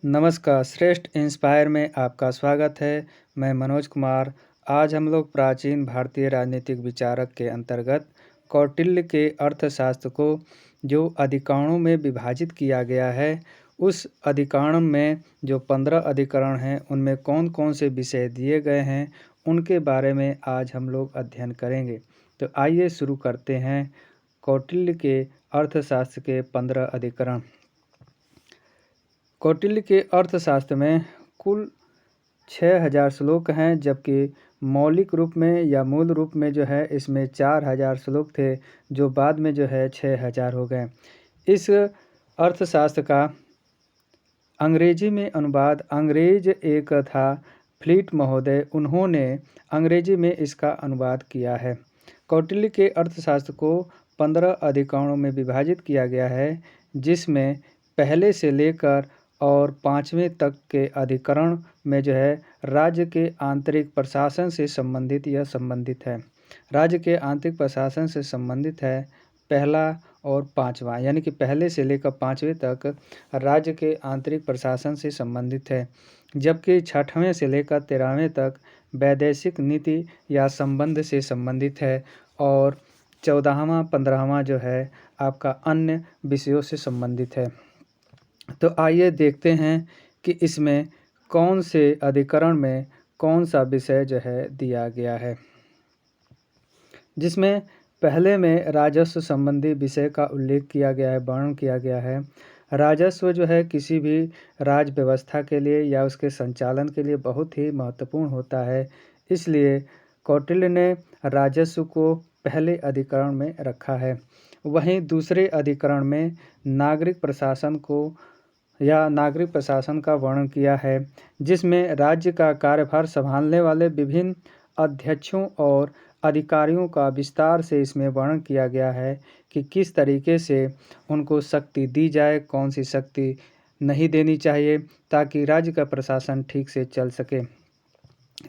नमस्कार, श्रेष्ठ इंस्पायर में आपका स्वागत है। मैं मनोज कुमार। आज हम लोग प्राचीन भारतीय राजनीतिक विचारक के अंतर्गत कौटिल्य के अर्थशास्त्र को जो अधिकरणों में विभाजित किया गया है, उस अधिकरण में जो 15 अधिकरण हैं, उनमें कौन-कौन से विषय दिए गए हैं, उनके बारे में आज हम लोग अध्ययन करेंगे। तो आइए शुरू करते हैं कौटिल्य के अर्थशास्त्र के 15 अधिकरण। कौटिल्य के अर्थशास्त्र में कुल 6000 श्लोक हैं, जबकि मौलिक रूप में या मूल रूप में जो है इसमें 4000 श्लोक थे, जो बाद में जो है 6000 हो गए। इस अर्थशास्त्र का अंग्रेजी में अनुवाद अंग्रेज एक था फ्लीट महोदय, उन्होंने अंग्रेजी में इसका अनुवाद किया है। कौटिल्य के अर्थशास्त्र को 15 अधिकरणों में विभाजित किया गया है, जिसमें पहले से लेकर और 5वें तक के अधिकरण में जो है राज्य के आंतरिक प्रशासन से संबंधित यह संबंधित है। राज्य के आंतरिक प्रशासन से संबंधित है पहला और 5वां, यानी कि पहले से लेकर 5वें तक राज्य के आंतरिक प्रशासन से संबंधित है, जबकि 6वें से लेकर 13वें तक वैदेशिक नीति या संबंध से संबंधित है और 14वां 15वां जो है आपका अन्य विषयों से संबंधित है। तो आइए देखते हैं कि इसमें कौन से अधिकरण में कौन सा विषय जो है दिया गया है। जिसमें पहले में राजस्व संबंधी विषय का उल्लेख किया गया है, वर्णन किया गया है। राजस्व जो है किसी भी राज व्यवस्था के लिए या उसके संचालन के लिए बहुत ही महत्वपूर्ण होता है, इसलिए कौटिल्य ने राजस्व को पहले अधिकरण में रखा है। वहीं दूसरे अधिकरण में नागरिक प्रशासन को या नागरिक प्रशासन का वर्णन किया है, जिसमें राज्य का कार्यभार संभालने वाले विभिन्न अध्यक्षों और अधिकारियों का विस्तार से इसमें वर्णन किया गया है कि किस तरीके से उनको शक्ति दी जाए, कौन सी शक्ति नहीं देनी चाहिए, ताकि राज्य का प्रशासन ठीक से चल सके।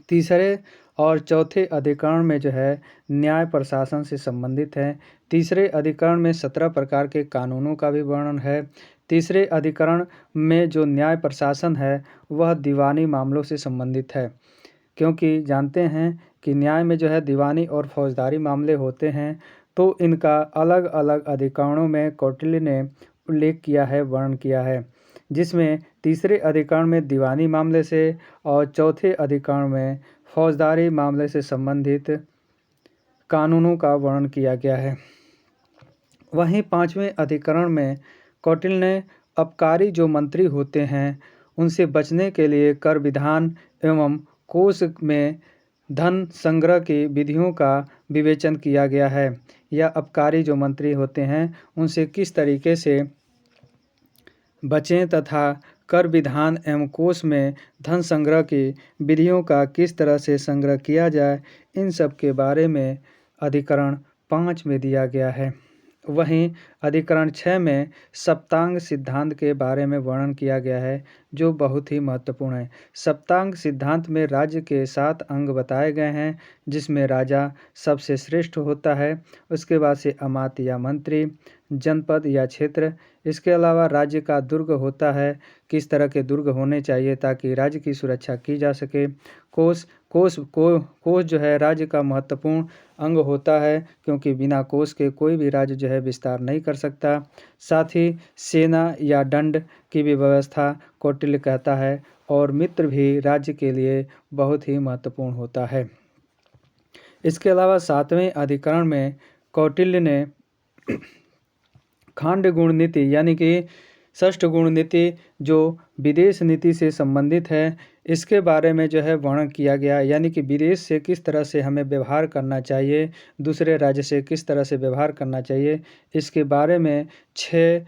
तीसरे और चौथे अधिकरण में जो है न्याय प्रशासन से संबंधित है। तीसरे अधिकरण में 17 प्रकार के कानूनों का भी वर्णन है। तीसरे अधिकरण में जो न्याय प्रशासन है वह दीवानी मामलों से संबंधित है, क्योंकि जानते हैं कि न्याय में जो है दीवानी और फौजदारी मामले होते हैं, तो इनका अलग अलग अधिकरणों में कौटिल्य ने उल्लेख किया है, वर्णन किया है, जिसमें तीसरे अधिकरण में दीवानी मामले से और चौथे अधिकरण में फौजदारी मामले से संबंधित कानूनों का वर्णन किया गया है। वहीं 5वें अधिकरण में कौटिल्य ने आबकारी जो मंत्री होते हैं उनसे बचने के लिए कर विधान एवं कोष में धन संग्रह की विधियों का विवेचन किया गया है, या आबकारी जो मंत्री होते हैं उनसे किस तरीके से बचें तथा कर विधान एवं कोष में धन संग्रह की विधियों का किस तरह से संग्रह किया जाए, इन सब के बारे में अधिकरण 5 में दिया गया है। वहीं अधिकरण 6 में सप्तांग सिद्धांत के बारे में वर्णन किया गया है, जो बहुत ही महत्वपूर्ण है। सप्तांग सिद्धांत में राज्य के 7 अंग बताए गए हैं, जिसमें राजा सबसे श्रेष्ठ होता है, उसके बाद से अमात्य या मंत्री, जनपद या क्षेत्र, इसके अलावा राज्य का दुर्ग होता है, किस तरह के दुर्ग होने चाहिए ताकि राज्य की सुरक्षा की जा सके। कोष जो है राज्य का महत्वपूर्ण अंग होता है, क्योंकि बिना कोष के कोई भी राज्य जो है विस्तार नहीं कर सकता। साथ ही सेना या दंड की भी व्यवस्था कौटिल्य कहता है, और मित्र भी राज्य के लिए बहुत ही महत्वपूर्ण होता है। इसके अलावा 7वें अधिकरण में कौटिल्य ने खांड गुण नीति यानी कि षष्ठ गुण नीति जो विदेश नीति से संबंधित है, इसके बारे में जो है वर्णन किया गया, यानी कि विदेश से किस तरह से हमें व्यवहार करना चाहिए, दूसरे राज्य से किस तरह से व्यवहार करना चाहिए, इसके बारे में 6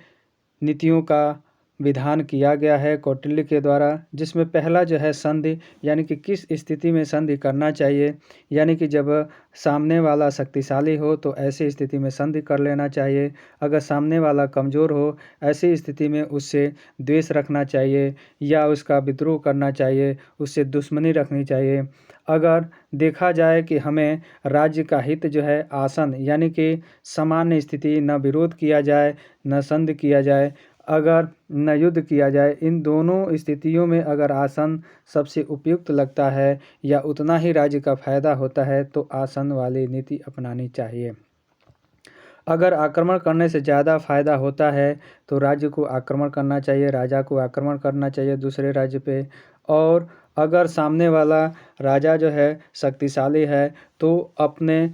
नीतियों का विधान किया गया है कौटिल्य के द्वारा। जिसमें पहला जो है संधि, यानी कि किस स्थिति में संधि करना चाहिए, यानी कि जब सामने वाला शक्तिशाली हो तो ऐसी स्थिति में संधि कर लेना चाहिए, अगर सामने वाला कमज़ोर हो ऐसी स्थिति में उससे द्वेष रखना चाहिए या उसका विद्रोह करना चाहिए, उससे दुश्मनी रखनी चाहिए। अगर देखा जाए कि हमें राज्य का हित जो है आसन, यानी कि सामान्य स्थिति, न विरोध किया जाए न संधि किया जाए, अगर न युद्ध किया जाए। इन दोनों स्थितियों में अगर आसन सबसे उपयुक्त लगता है या उतना ही राज्य का फायदा होता है तो आसन वाली नीति अपनानी चाहिए। अगर आक्रमण करने से ज़्यादा फायदा होता है तो राज्य को आक्रमण करना चाहिए, राजा को आक्रमण करना चाहिए दूसरे राज्य पे। और अगर सामने वाला राजा जो है शक्तिशाली है तो अपने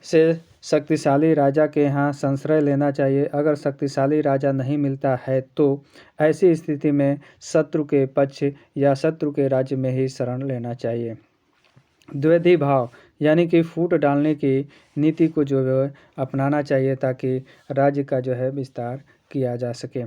से शक्तिशाली राजा के यहाँ संश्रय लेना चाहिए। अगर शक्तिशाली राजा नहीं मिलता है तो ऐसी स्थिति में शत्रु के पक्ष या शत्रु के राज्य में ही शरण लेना चाहिए। द्विवेदी भाव यानी कि फूट डालने की नीति को जो है अपनाना चाहिए ताकि राज्य का जो है विस्तार किया जा सके।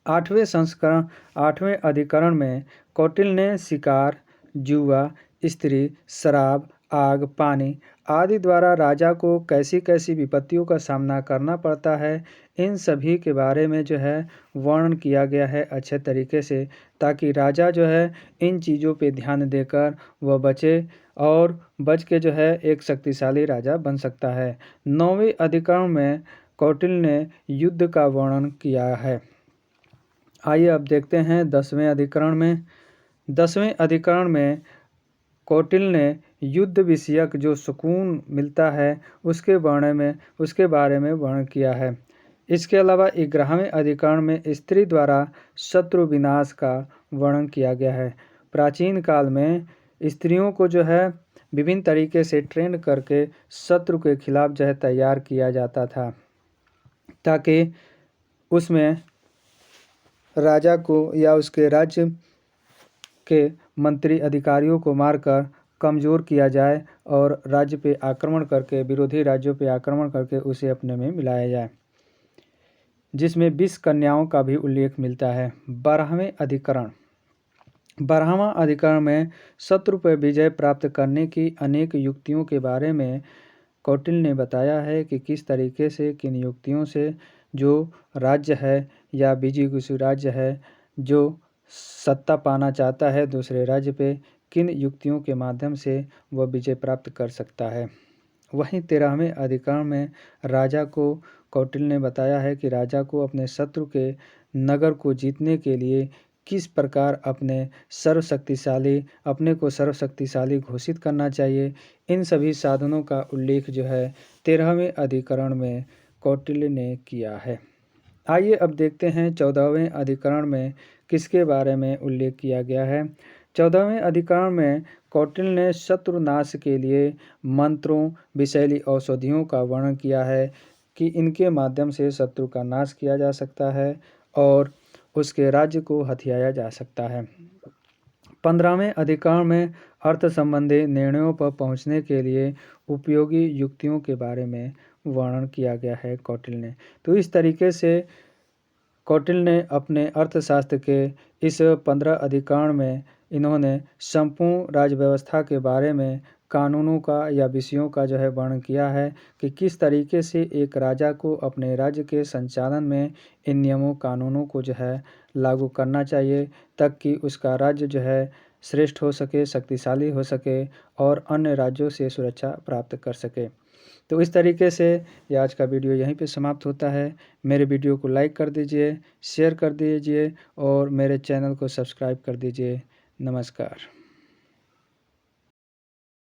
8वें अधिकरण में कौटिल्य ने शिकार, जुआ, स्त्री, शराब, आग, पानी आदि द्वारा राजा को कैसी कैसी विपत्तियों का सामना करना पड़ता है, इन सभी के बारे में जो है वर्णन किया गया है अच्छे तरीके से, ताकि राजा जो है इन चीज़ों पे ध्यान देकर वह बचे और बच के जो है एक शक्तिशाली राजा बन सकता है। 9वें अधिकरण में कौटिल्य ने युद्ध का वर्णन किया है। आइए अब देखते हैं 10वें अधिकरण में। 10वें अधिकरण में कौटिल्य ने युद्ध विषयक जो सुकून मिलता है उसके बारे में वर्णन किया है। इसके अलावा 11वें अधिकरण में स्त्री द्वारा शत्रु विनाश का वर्णन किया गया है। प्राचीन काल में स्त्रियों को जो है विभिन्न तरीके से ट्रेन करके शत्रु के खिलाफ जो है तैयार किया जाता था, ताकि उसमें राजा को या उसके राज्य के मंत्री अधिकारियों को मारकर कमज़ोर किया जाए और राज्य पे आक्रमण करके, विरोधी राज्यों पे आक्रमण करके उसे अपने में मिलाया जाए, जिसमें 20 कन्याओं का भी उल्लेख मिलता है। 12वां अधिकरण में शत्रु पर विजय प्राप्त करने की अनेक युक्तियों के बारे में कौटिल्य ने बताया है कि किस तरीके से, किन युक्तियों से जो राज्य है या विजिगुषु राज्य है जो सत्ता पाना चाहता है दूसरे राज्य पे, किन युक्तियों के माध्यम से वह विजय प्राप्त कर सकता है। वहीं 13वें अधिकरण में राजा को कौटिल्य ने बताया है कि राजा को अपने शत्रु के नगर को जीतने के लिए किस प्रकार अपने को सर्वशक्तिशाली घोषित करना चाहिए। इन सभी साधनों का उल्लेख जो है 13वें अधिकरण में कौटिल्य ने किया है। आइए अब देखते हैं 14वें अधिकरण में किसके बारे में उल्लेख किया गया है। 14वें अधिकरण में कौटिल्य ने शत्रुनाश के लिए मंत्रों, विषैली औषधियों का वर्णन किया है कि इनके माध्यम से शत्रु का नाश किया जा सकता है और उसके राज्य को हथियाया जा सकता है। 15वें अधिकरण में अर्थ संबंधी निर्णयों पर पहुंचने के लिए उपयोगी युक्तियों के बारे में वर्णन किया गया है कौटिल्य ने। तो इस तरीके से कौटिल्य ने अपने अर्थशास्त्र के इस 15 अधिकरण में इन्होंने संपूर्ण राज्य व्यवस्था के बारे में कानूनों का या विषयों का जो है वर्णन किया है कि किस तरीके से एक राजा को अपने राज्य के संचालन में इन नियमों कानूनों को जो है लागू करना चाहिए, ताकि उसका राज्य जो है श्रेष्ठ हो सके, शक्तिशाली हो सके और अन्य राज्यों से सुरक्षा प्राप्त कर सके। तो इस तरीके से ये आज का वीडियो यहीं पे समाप्त होता है। मेरे वीडियो को लाइक कर दीजिए, शेयर कर दीजिए और मेरे चैनल को सब्सक्राइब कर दीजिए। नमस्कार।